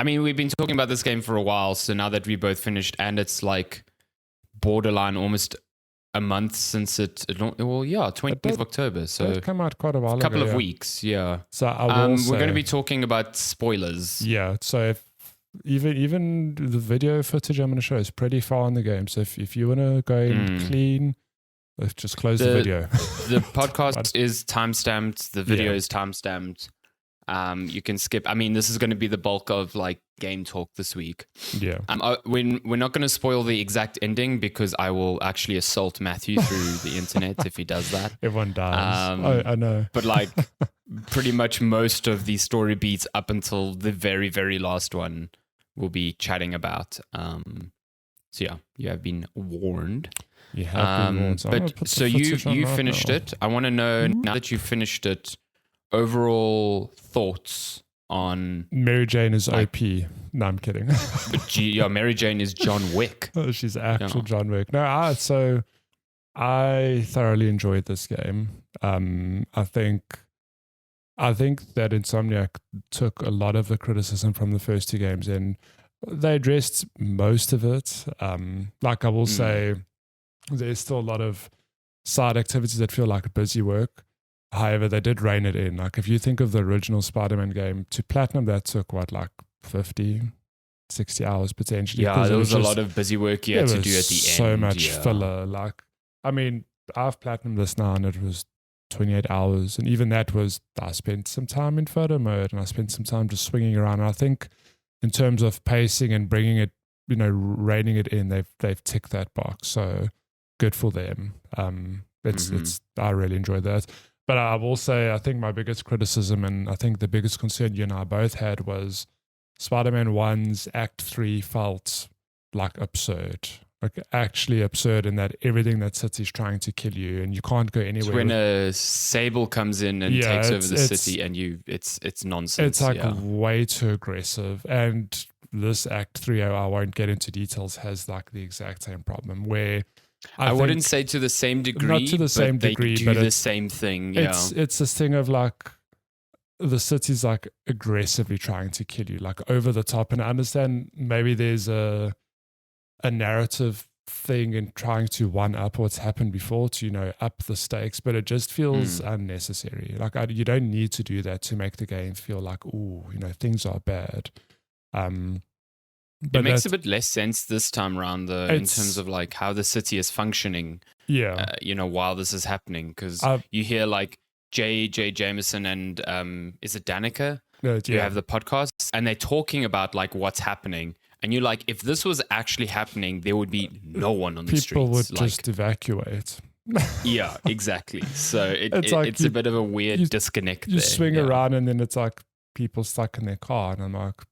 I mean, we've been talking about this game for a while, so now that we both finished, and it's like borderline almost a month since it 20th of October, so it came out quite a while ago. A couple of weeks, yeah. So I will we're going to be talking about spoilers. Yeah, so if even the video footage I'm going to show is pretty far in the game, so if you want to go and clean, let's just close the video. The podcast is timestamped, the video is timestamped. You can skip. I mean, this is going to be the bulk of like game talk this week. Yeah. We're not going to spoil the exact ending because I will actually assault Matthew through the internet if he does that. Everyone does. I know. But like pretty much most of the story beats up until the very, very last one we'll be chatting about. So yeah, you have been warned. You have been warned. But so you finished it. I want to know now that you finished it, overall thoughts on Mary Jane is OP. No, I'm kidding. But Mary Jane is John Wick. She's actual John Wick. No, so I thoroughly enjoyed this game. I think that Insomniac took a lot of the criticism from the first two games and they addressed most of it. Like I will say, there's still a lot of side activities that feel like busy work. However, they did rein it in. Like if you think of the original Spider-Man game, to platinum that took like 50, 60 hours potentially. Yeah, there was a lot of busy work you had to do at the end. So much filler. Like, I mean, I've platinumed this now and it was 28 hours. And even that was, I spent some time in photo mode and I spent some time just swinging around. And I think in terms of pacing and bringing it, reining it in, they've ticked that box. So good for them. I really enjoyed that. But I will say, I think my biggest criticism and I think the biggest concern you and I both had was Spider-Man 1's Act 3 felt like absurd. Like actually absurd in that everything that City's trying to kill you and you can't go anywhere. It's when a Sable comes in and takes over the city and it's nonsense. It's like way too aggressive. And this Act 3, I won't get into details, has like the exact same problem where I wouldn't say to the same degree, not to the same degree, but the same thing. Yeah. It's this thing of like the city's like aggressively trying to kill you, like over the top. And I understand maybe there's a narrative thing in trying to one up what's happened before to up the stakes, but it just feels unnecessary. Like you don't need to do that to make the game feel like things are bad. But it makes a bit less sense this time around, though, in terms of like how the city is functioning. Yeah, while this is happening, because you hear like J.J. Jameson and is it Danica? You have the podcast, and they're talking about like what's happening, and you're like, if this was actually happening, there would be no one on the streets. People would just evacuate. Yeah, exactly. So it's a bit of a weird disconnect. You swing around, and then it's like people stuck in their car, and I'm like,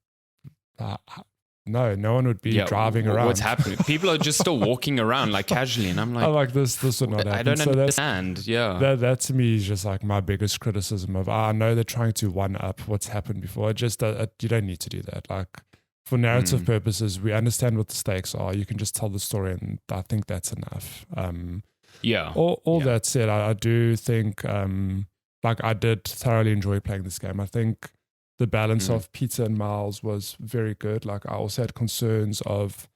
no one would be driving around. What's happening? People are just still walking around like casually, and I'm like, this would not happen. I don't understand. That to me is just like my biggest criticism of. I know they're trying to one up what's happened before. It just you don't need to do that. Like for narrative purposes, we understand what the stakes are. You can just tell the story, and I think that's enough. All that said, I do think I did thoroughly enjoy playing this game. I think the balance of Peter and Miles was very good. Like I also had concerns of,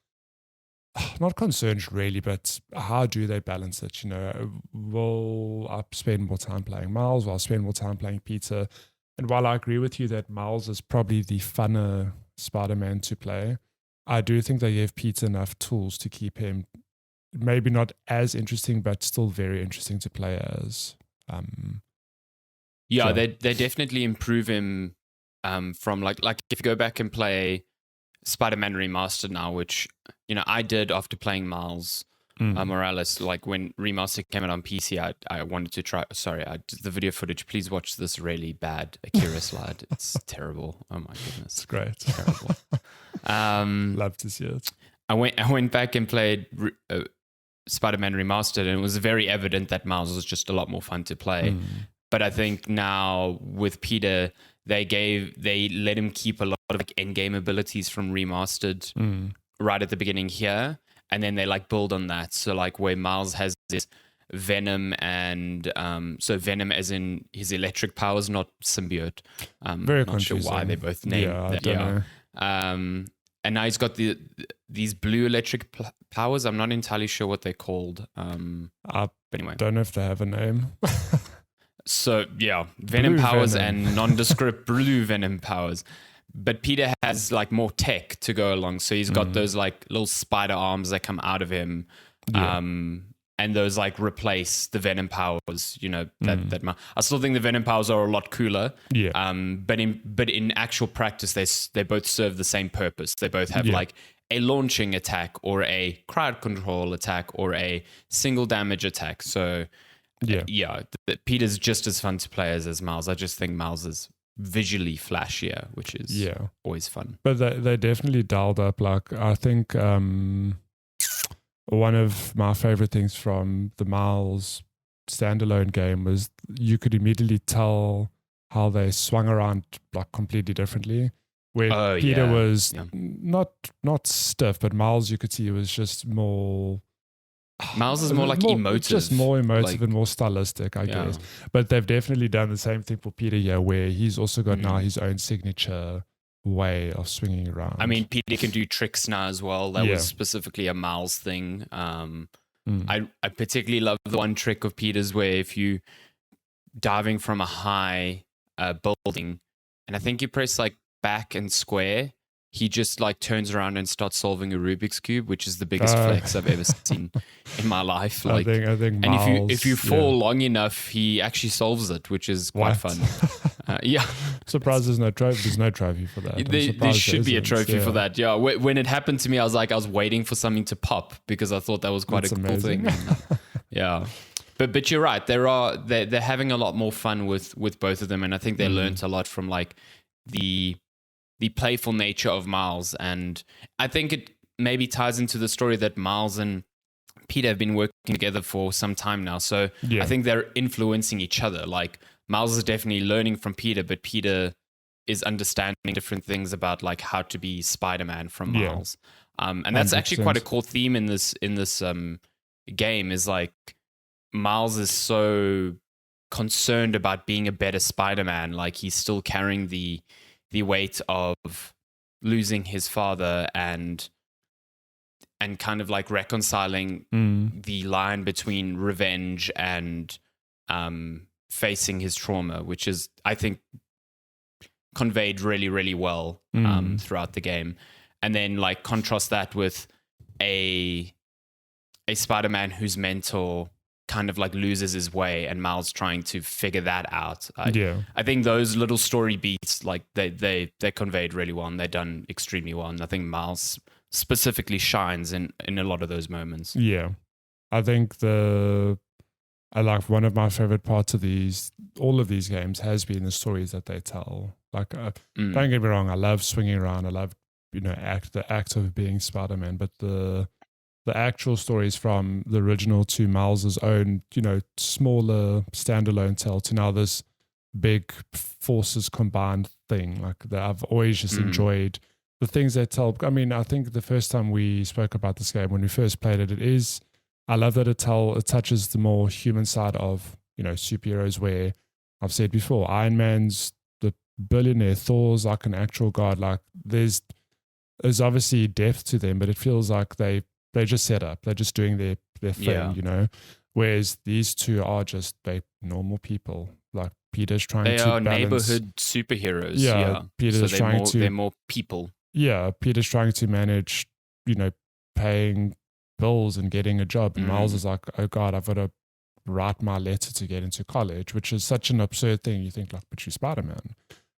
not concerns really, but how do they balance it? Will I spend more time playing Miles? Will I spend more time playing Peter? And while I agree with you that Miles is probably the funner Spider-Man to play, I do think they gave Peter enough tools to keep him maybe not as interesting, but still very interesting to play as. They definitely improve him. From like if you go back and play Spider-Man Remastered now, which I did after playing Miles Morales, like when Remastered came out on PC, I wanted to try. Sorry, the video footage. Please watch this really bad Akira slide. It's terrible. Oh my goodness, it's great. It's terrible. Love to see it. I went back and played Spider-Man Remastered, and it was very evident that Miles was just a lot more fun to play. But I think now with Peter, they let him keep a lot of like end-game abilities from Remastered right at the beginning here, and then they like build on that. So like where Miles has this Venom and so Venom as in his electric powers, not symbiote. Very not sure confusing. why they both named that. And now he's got these blue electric powers. I'm not entirely sure what they're called. But anyway, don't know if they have a name. So yeah, venom Blue powers venom. and nondescript blue venom powers. But Peter has like more tech to go along. So he's got those like little spider arms that come out of him. Yeah. And those like replace the venom powers, you know, I still think the venom powers are a lot cooler. Yeah. But in actual practice, they both serve the same purpose. They both have like a launching attack or a crowd control attack or a single damage attack. So Peter's just as fun to play as Miles. I just think Miles is visually flashier, which is always fun. But they definitely dialed up. Like I think one of my favorite things from the Miles standalone game was you could immediately tell how they swung around like completely differently. Where Peter was not stiff, but Miles you could see was just more. Miles is more like emotive. Just more emotive and more stylistic, I guess. But they've definitely done the same thing for Peter here, where he's also got now his own signature way of swinging around. I mean, Peter can do tricks now as well. That was specifically a Miles thing. I particularly love the one trick of Peter's where if you diving from a high building, and I think you press like back and square, he just like turns around and starts solving a Rubik's Cube, which is the biggest flex I've ever seen in my life. Like, I think and Miles, if you fall long enough, he actually solves it, which is quite fun. Surprised there's no trophy. There's no trophy for that. There should be a trophy for that. Yeah. When it happened to me, I was waiting for something to pop because I thought that was quite a cool thing. Yeah. But you're right. They're having a lot more fun with both of them, and I think they learned a lot from like the playful nature of Miles, and I think it maybe ties into the story that Miles and Peter have been working together for some time now. So I think they're influencing each other. Like Miles is definitely learning from Peter, but Peter is understanding different things about like how to be Spider-Man from Miles. And that's actually quite a core theme in this game is like Miles is so concerned about being a better Spider-Man. Like he's still carrying the weight of losing his father and kind of like reconciling the line between revenge and facing his trauma, which is, I think, conveyed really, really well throughout the game. And then like contrast that with a Spider-Man whose mentor kind of like loses his way and Miles trying to figure that out. I think those little story beats, like they conveyed really well and they're done extremely well. And I think Miles specifically shines in a lot of those moments. Yeah. I think I like one of my favorite parts of all of these games has been the stories that they tell. Like, don't get me wrong, I love swinging around. I love, the act of being Spider-Man, but the actual stories from the original to Miles's own, smaller standalone tale to now this big forces combined thing. Like that, I've always just enjoyed the things they tell. I mean, I think the first time we spoke about this game when we first played it, I love that it touches the more human side of superheroes. Where I've said before, Iron Man's the billionaire, Thor's like an actual god. Like there's obviously depth to them, but it feels like they just set up. They're just doing their thing, Whereas these two are just normal people. Like Peter's trying they to are balance neighborhood superheroes. Peter's they're more people. Yeah, Peter's trying to manage, paying bills and getting a job. And Miles is like, oh God, I've got to write my letter to get into college, which is such an absurd thing. You think like, but you're Spider-Man.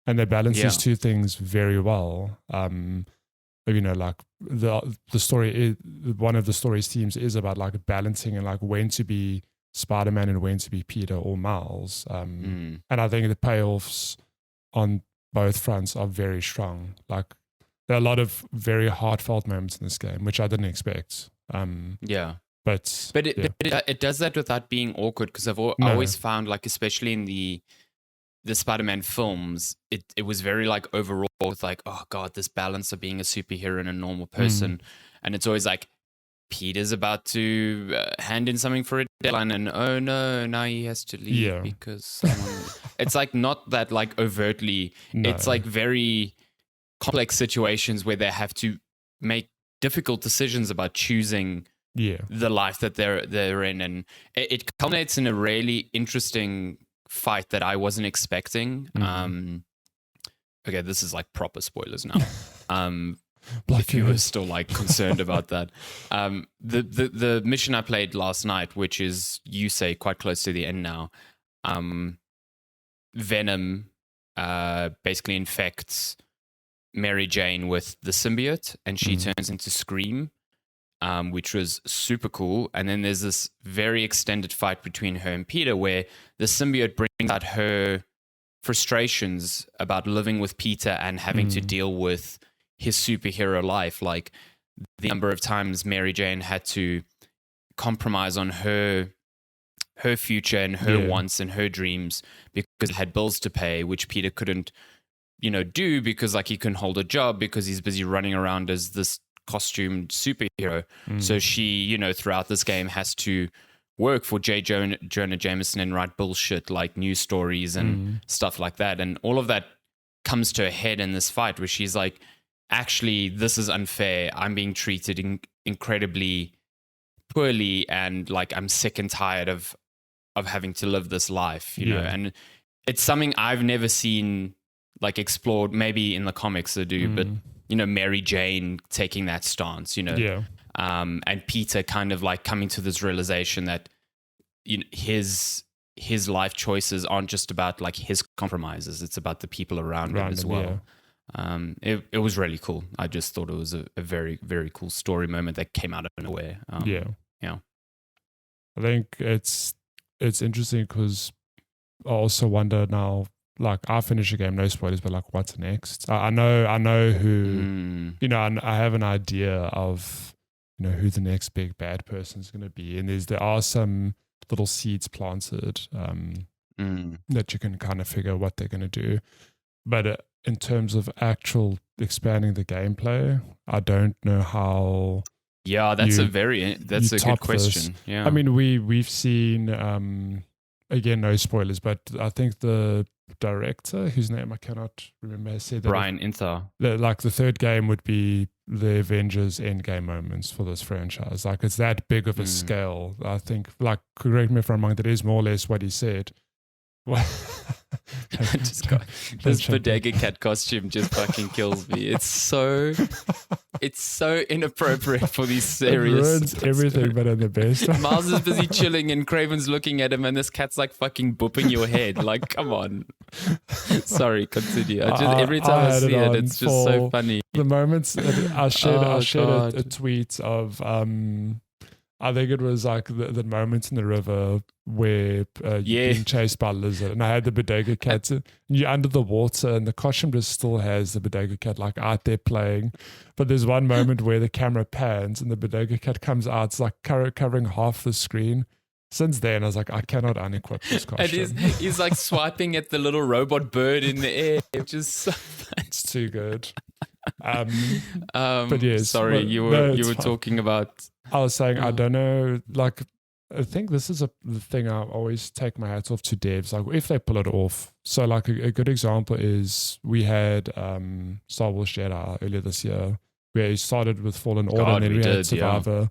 And they balance these two things very well. Like the story, one of the story's themes is about like balancing and like when to be Spider-Man and when to be Peter or Miles. And I think the payoffs on both fronts are very strong. Like there are a lot of very heartfelt moments in this game, which I didn't expect. But it does that without being awkward because I always found like, especially in the Spider-Man films, it was very like overall with like, oh God, this balance of being a superhero and a normal person. And it's always like Peter's about to hand in something for a deadline and oh no, now he has to leave because someone... It's like not that like overtly, it's like very complex situations where they have to make difficult decisions about choosing the life that they're in, and it culminates in a really interesting fight that I wasn't expecting. Okay, this is like proper spoilers now. If you were still like concerned about that, the mission I played last night, which is, you say, quite close to the end now. Venom basically infects Mary Jane with the symbiote, and she turns into Scream, which was super cool. And then there's this very extended fight between her and Peter, where the symbiote brings out her frustrations about living with Peter and having to deal with his superhero life, like the number of times Mary Jane had to compromise on her future and her wants and her dreams because it had bills to pay, which Peter couldn't, do because like he couldn't hold a job because he's busy running around as this costumed superhero. So she, throughout this game has to work for J. Jonah Jameson and write bullshit like news stories and stuff like that. And all of that comes to a head in this fight where she's like, actually, this is unfair. I'm being treated incredibly poorly, and like I'm sick and tired of having to live this life, you know. And it's something I've never seen like explored. Maybe in the comics they do, but Mary Jane taking that stance, and Peter kind of like coming to this realization that his life choices aren't just about like his compromises; it's about the people around him as well. It was really cool. I just thought it was a very, very cool story moment that came out of nowhere. I think it's interesting because I also wonder now, like I finish a game, no spoilers, but like what's next? I know who, I have an idea of, who the next big bad person is going to be. And there are some little seeds planted that you can kind of figure what they're going to do. But in terms of actual expanding the gameplay, I don't know how. Yeah, that's a good question. This. Yeah, I mean, we've seen again, no spoilers, but I think the director, whose name I cannot remember, said that Brian Inthar. Like the third game would be the Avengers Endgame moments for this franchise. Like it's that big of a scale. I think, like, correct me if I'm wrong, that is more or less what he said. This bodega cat costume just fucking kills me. It's so inappropriate for these serious. It ruins everything, but in the best. Miles is busy chilling and Craven's looking at him, and this cat's like fucking booping your head. Like, come on. Sorry, continue. Every time I see it's just so funny. The moments I shared a tweet of I think it was like the moment in the river where you're being chased by a lizard, and I had the bodega cat. You're under the water, and the costume just still has the bodega cat like out there playing. But there's one moment where the camera pans, and the bodega cat comes out. It's like covering half the screen. Since then, I was like, I cannot unequip this costume. And he's like swiping at the little robot bird in the air, which is so fun. It's too good. But yes, sorry, you were talking about. I was saying, I don't know, like, I think this is the thing I always take my hats off to devs, like, if they pull it off. So, like, a good example is we had Star Wars Jedi earlier this year, where it started with Fallen Order, and then we had Survivor. Yeah.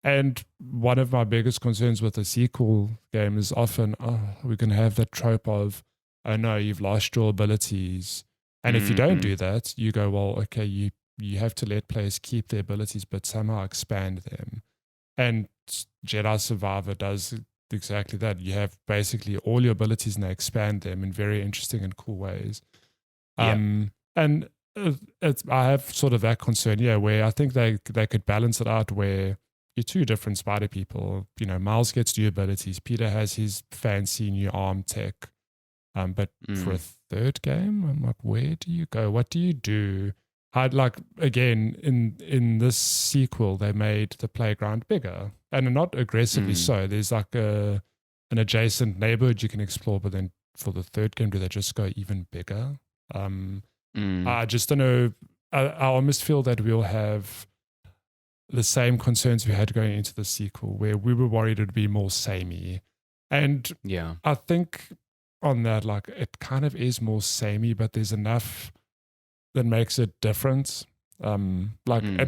And one of my biggest concerns with a sequel game is often, we're going to have that trope of, oh no, you've lost your abilities. And if you don't do that, you go, well, okay, you have to let players keep their abilities, but somehow expand them. And Jedi Survivor does exactly that. You have basically all your abilities and they expand them in very interesting and cool ways. And I have sort of that concern, where I think they could balance it out where you're two different spider people. Miles gets new abilities. Peter has his fancy new arm tech. But for a third game, I'm like, where do you go? What do you do? I'd like, again, in this sequel, they made the playground bigger and not aggressively so. There's like an adjacent neighborhood you can explore, but then for the third game, do they just go even bigger? I just don't know. I almost feel that we'll have the same concerns we had going into the sequel, where we were worried it would be more samey. And I think on that, like, it kind of is more samey, but there's enough that makes it different. At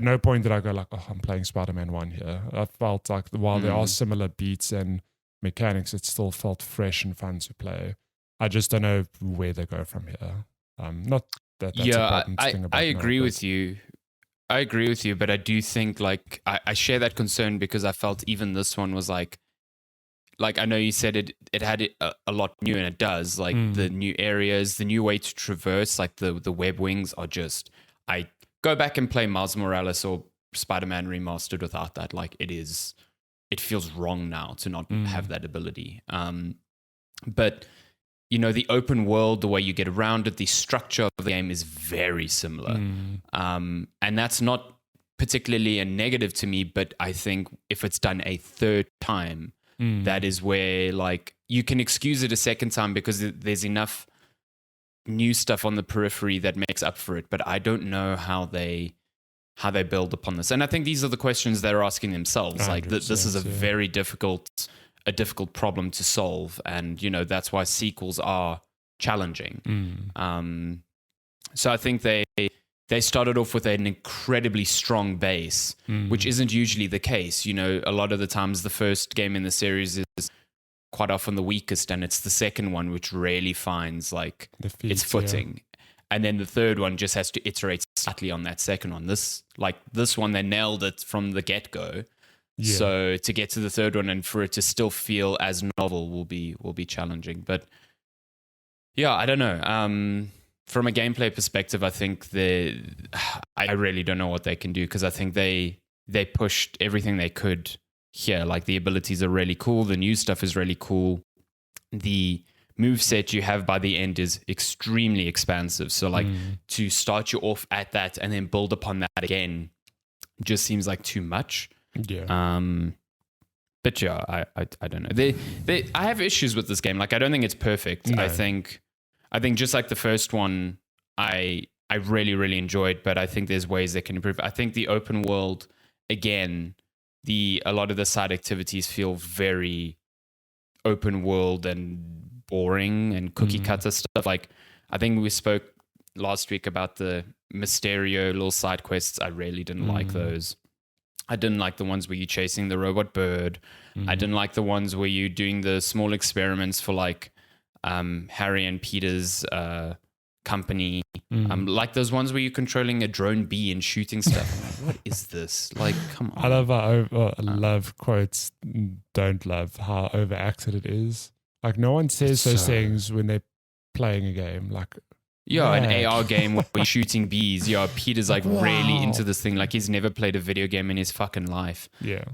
no point did I go like, oh, I'm playing Spider-Man 1 here. I felt like while there are similar beats and mechanics, it still felt fresh and fun to play. I just don't know where they go from here. Not that that's a important thing about I agree with you. I agree with you, but I do think like I share that concern because I felt even this one was like I know you said it had a lot new, and it does, like the new areas, the new way to traverse, like the web wings are just, I go back and play Miles Morales or Spider-Man Remastered without that. Like it feels wrong now to not have that ability. But you know, the open world, the way you get around it, the structure of the game is very similar. And that's not particularly a negative to me, but I think if it's done a third time, that is where like you can excuse it a second time because there's enough new stuff on the periphery that makes up for it. But I don't know how they build upon this. And I think these are the questions they're asking themselves. Like this is a very difficult problem to solve, and you know that's why sequels are challenging. So I think they started off with an incredibly strong base, which isn't usually the case. You know, a lot of the times the first game in the series is quite often the weakest, and it's the second one which really finds like its footing. And then the third one just has to iterate slightly on that second one. This one, they nailed it from the get-go. Yeah. So to get to the third one and for it to still feel as novel will be challenging. But yeah, I don't know. From a gameplay perspective, I think I really don't know what they can do, because I think they pushed everything they could here. Like the abilities are really cool. The new stuff is really cool. The moveset you have by the end is extremely expansive. So like to start you off at that and then build upon that again just seems like too much. Yeah. But yeah, I don't know. I have issues with this game. Like I don't think it's perfect. No. I think just like the first one, I really, really enjoyed, but I think there's ways they can improve. I think the open world, again, a lot of the side activities feel very open world and boring and cookie cutter stuff. Like I think we spoke last week about the Mysterio little side quests. I really didn't like those. I didn't like the ones where you're chasing the robot bird. I didn't like the ones where you're doing the small experiments for like Harry and Peter's company. Like those ones where you're controlling a drone bee and shooting stuff. I'm like, what is this? Like, come on. I love quotes, don't love how overacted it is. Like no one says those things when they're playing a game. Like, yeah, an AR game where you're shooting bees. Yeah, Peter's like really into this thing. Like he's never played a video game in his fucking life. Yeah.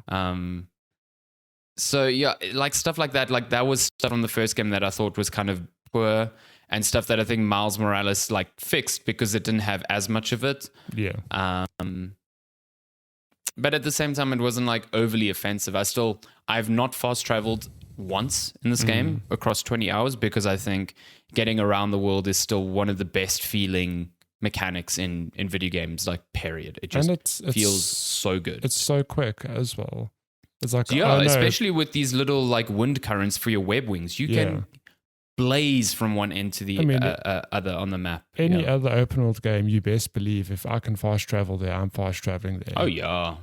So yeah, like stuff like that. Like that was stuff from the first game that I thought was kind of poor, and stuff that I think Miles Morales like fixed because it didn't have as much of it. Yeah. But at the same time, it wasn't like overly offensive. I've not fast traveled once in this game across 20 hours because I think getting around the world is still one of the best feeling mechanics in video games, like period. It just feels so good. It's so quick as well. It's like, especially with these little like wind currents for your web wings, you can blaze from one end to the other on the map. Any other open world game, you best believe if I can fast travel there, I'm fast traveling there. Oh yeah.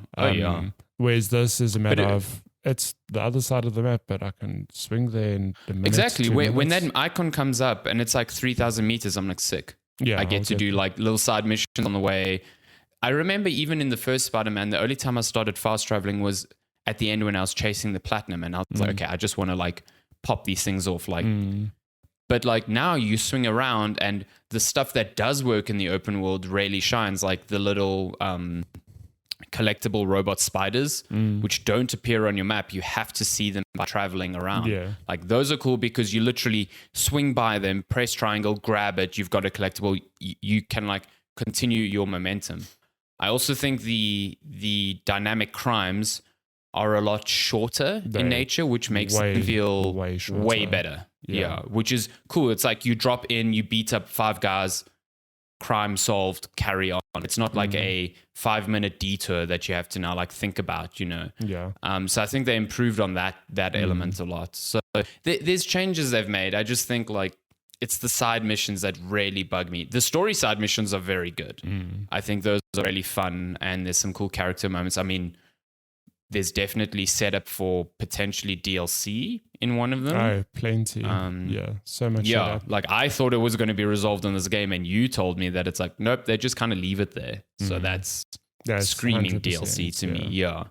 Whereas this is a matter of it's the other side of the map, but I can swing there in the minute. Exactly. When that icon comes up and it's like 3,000 meters, I'm like sick. Yeah, I get to do like little side missions on the way. I remember even in the first Spider-Man, the only time I started fast traveling was at the end when I was chasing the platinum, and I was like, okay, I just want to like pop these things off, like. But like now you swing around, and the stuff that does work in the open world really shines, like the little collectible robot spiders, which don't appear on your map. You have to see them by traveling around. Yeah. Like those are cool because you literally swing by them, press triangle, grab it. You've got a collectible. You can like continue your momentum. I also think the dynamic crimes are a lot shorter in nature, which makes them feel way better. Yeah, which is cool. It's like you drop in, you beat up 5 guys, crime solved, carry on. It's not like a 5-minute detour that you have to now like think about, you know. Yeah. So I think they improved on that element a lot. So there's changes they've made. I just think like it's the side missions that really bug me. The story side missions are very good. I think those are really fun, and there's some cool character moments. I mean, there's definitely setup for potentially DLC in one of them. Oh, plenty. Yeah, so much. Yeah, setup. like I thought it was going to be resolved in this game, and you told me that it's like, nope, they just kind of leave it there. So that's screaming 100%, DLC to me. Yeah.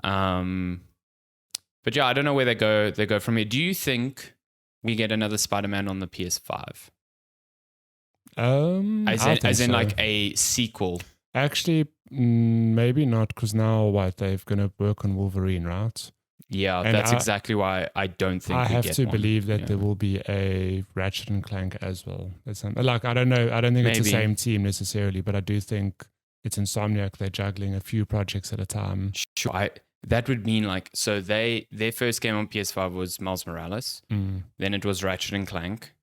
But yeah, I don't know where they go from here. Do you think we get another Spider-Man on the PS5? As in like a sequel. Actually, maybe not, because now they're going to work on Wolverine, right? Yeah, And that's exactly why I don't think I we have get to one. believe that Yeah. there will be a Ratchet and Clank as well. Like, I don't know. I don't think it's the Maybe. same team necessarily, but I do think it's Insomniac. They're juggling a few projects at a time. Sure. That would mean like, so their first game on PS5 was Miles Morales. Then it was Ratchet and Clank.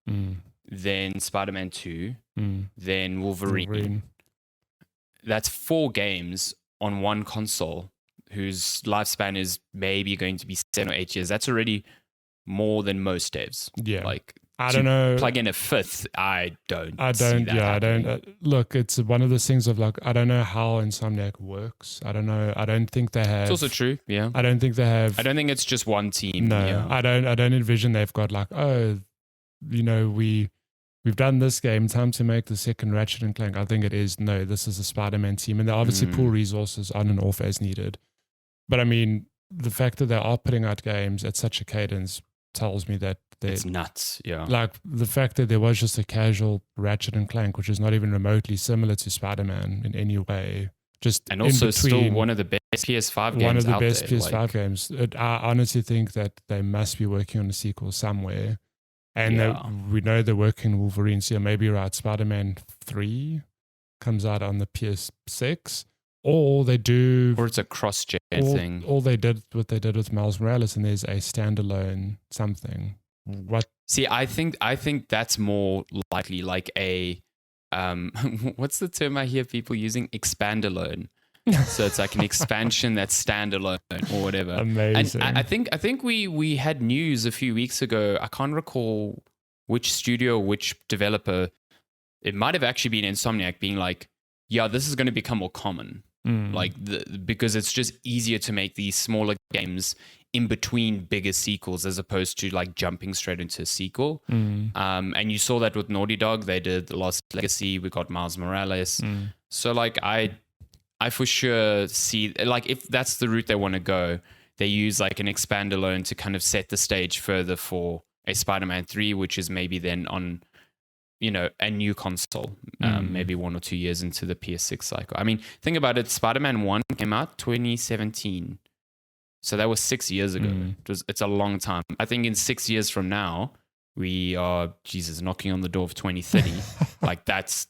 Then Spider-Man 2. Then Wolverine. That's 4 games on one console whose lifespan is maybe going to be 7 or 8 years. That's already more than most devs. Yeah. Like, I don't know. Plug in a 5th, I don't. Look, it's one of those things of like, I don't know how Insomniac works. I don't know. I don't think they have. It's also true. Yeah. I don't think they have. I don't think it's just one team. No, Yeah. I don't envision they've got like, we've done this game, time to make the second Ratchet and Clank. I think it is, no, this is a Spider-Man team, and they obviously pull resources on and off as needed. But I mean, the fact that they are putting out games at such a cadence tells me that it's nuts. Yeah. Like the fact that there was just a casual Ratchet and Clank, which is not even remotely similar to Spider-Man in any way. And also still one of the best PS5 games. One of the out best there. PS5 games. I honestly think that they must be working on a sequel somewhere. And we know they're working on Wolverine. So maybe right, Spider-Man 3 comes out on the PS6. Or they do... Or it's a cross-gen thing. Or what they did with Miles Morales, and there's a standalone something. What? See, I think that's more likely like a... what's the term I hear people using? Expandalone. So it's like an expansion that's standalone or whatever. Amazing. And I think we had news a few weeks ago. I can't recall which studio, which developer. It might have actually been Insomniac being like, yeah, this is going to become more common. Like because it's just easier to make these smaller games in between bigger sequels as opposed to like jumping straight into a sequel. And you saw that with Naughty Dog. They did The Lost Legacy. We got Miles Morales. So like I for sure see, like, if that's the route they want to go, they use like an expandalone to kind of set the stage further for a Spider-Man 3, which is maybe then on, a new console, maybe 1 or 2 years into the PS6 cycle. I mean, think about it. Spider-Man 1 came out 2017. So that was 6 years ago. It's a long time. I think in 6 years from now, we are, knocking on the door of 2030. Like that's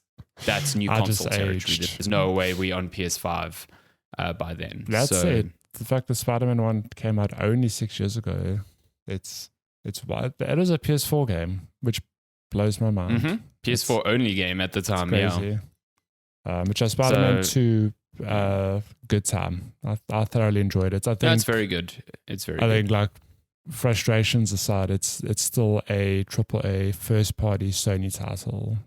new console territory. There's no way we're on PS5 by then. That's it. The fact that Spider-Man 1 came out only 6 years ago, it's wild. It is a PS4 game, which blows my mind. PS4 only game at the time, crazy. Which is Spider-Man 2, good time. I thoroughly enjoyed it. I think that's very good. It's very good. I think, like, frustrations aside, it's still a AAA first-party Sony title,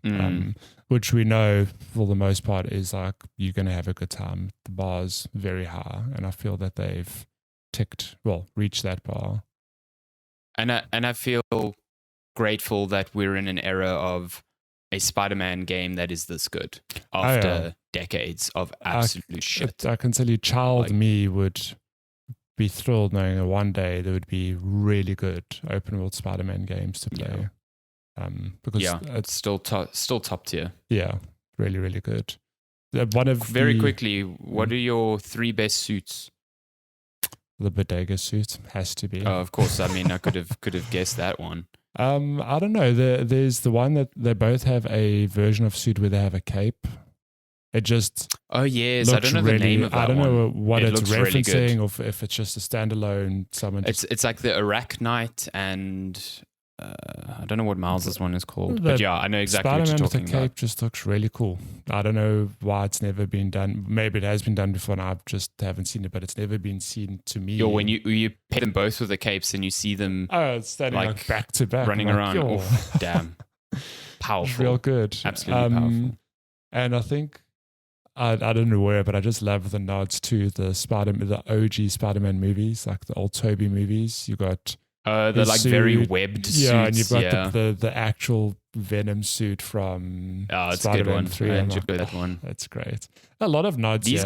which we know for the most part is like you're going to have a good time. The bar's very high, and I feel that they've reached that bar. And I feel grateful that we're in an era of a Spider-Man game that is this good after decades of absolute shit. I can tell you, me would be thrilled knowing that one day there would be really good open world Spider-Man games to play. Because it's still top tier. Yeah, really, really good. Quickly, what are your 3 best suits? The Bodega suit has to be. Oh, of course. I mean, I could have guessed that one. I don't know. There's the one that they both have a version of suit where they have a cape. It just I don't know the name of that one. I don't know what it's referencing, really or if it's just a standalone. It's like the Iraq Knight, and I don't know what Miles' one is called, but yeah, I know exactly what you're talking about. Spider-Man with the cape just looks really cool. I don't know why it's never been done. Maybe it has been done before, and I just haven't seen it. But it's never been seen to me. When you pair them both with the capes and you see them, standing like back to back, running around. Oh, damn. Powerful. Real good. Absolutely powerful. And I think I don't know where, but I just love the nods to the OG Spider-Man movies, like the old Tobey movies. You got the like suit, very webbed suits. and you've got the actual Venom suit from it's Spider-Man a good one. 3. I enjoyed that one. That's great. A lot of nods. These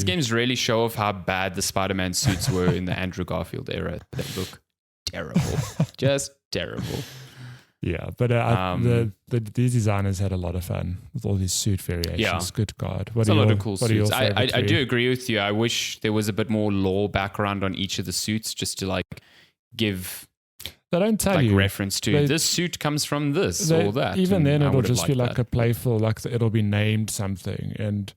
games really show off how bad the Spider-Man suits were in the Andrew Garfield era. They look terrible, just terrible. Yeah, but these designers had a lot of fun with all these suit variations. Yeah. Good God. It's a lot of cool suits. I do agree with you. I wish there was a bit more lore background on each of the suits just to like give they don't tell you reference to this suit comes from this or that. Even then it'll just be like a playful, like it'll be named something and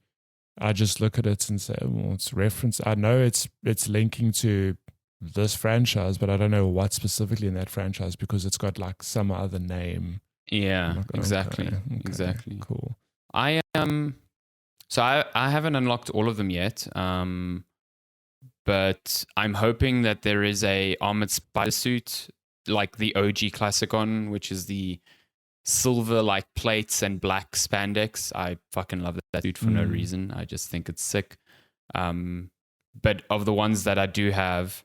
I just look at it and say, well, it's reference. I know it's linking to this franchise, but I don't know what specifically in that franchise because it's got like some other name. Yeah, like, exactly. Cool. I so I haven't unlocked all of them yet. But I'm hoping that there is a armored spider suit like the OG classic one, which is the silver like plates and black spandex. I fucking love that suit for no reason. I just think it's sick. But of the ones that I do have,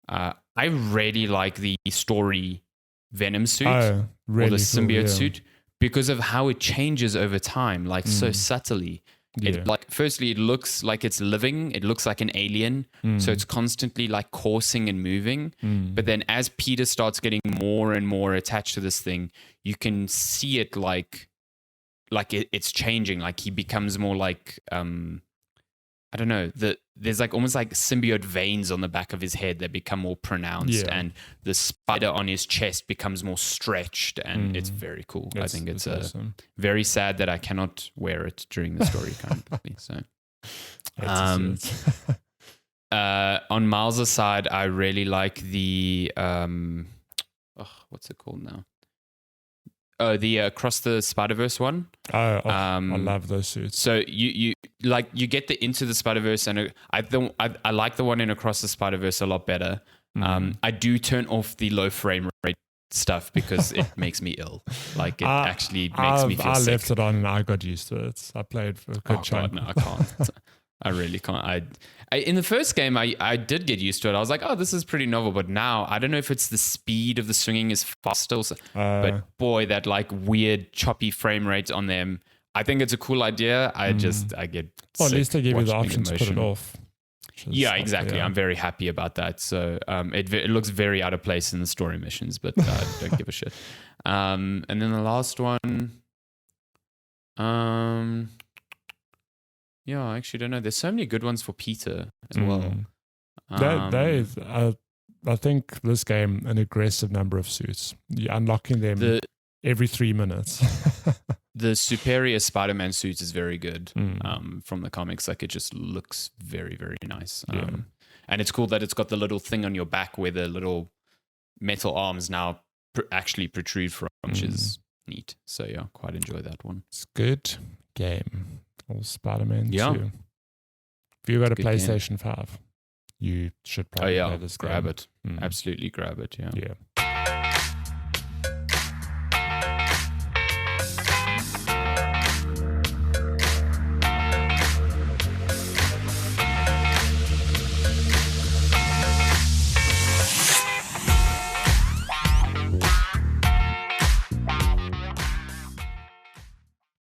I really like the story Venom suit or the symbiote suit because of how it changes over time, like so subtly. It, like, firstly, it looks like it's living. It looks like an alien. So it's constantly like coursing and moving. But then as Peter starts getting more and more attached to this thing, you can see it like it's changing. Like he becomes more like, I don't know, there's like almost like symbiote veins on the back of his head that become more pronounced, and the spider on his chest becomes more stretched, and it's very cool. I think it's awesome. Very sad that I cannot wear it during the story currently. So, on Miles' side, I really like the what's it called now? Oh, the Across the Spider-Verse one. I love those suits. So you get the Into the Spider-Verse, and I like the one in Across the Spider-Verse a lot better. I do turn off the low frame rate stuff because it makes me ill. Like it actually makes me feel sick. I left it on and I got used to it. I played for a good chunk. God, no, I can't. I really can't. In the first game, I did get used to it. I was like, oh, this is pretty novel. But now, I don't know if it's the speed of the swinging is faster. But boy, that like weird choppy frame rate on them. I think it's a cool idea. I get well, at least they give you the option to put it off. Yeah, exactly. I'm very happy about that. So it looks very out of place in the story missions, but I don't give a shit. And then the last one... yeah, I actually don't know. There's so many good ones for Peter as well. I think this game, an aggressive number of suits. You're unlocking them every 3 minutes. The Superior Spider-Man suit is very good from the comics. Like it just looks very, very nice. And it's cool that it's got the little thing on your back where the little metal arms now actually protrude from, which is neat. So yeah, quite enjoy that one. It's a good game. Spider-Man 2. If you got a PlayStation 5, you should probably play this game. Grab it. Absolutely grab it. Yeah.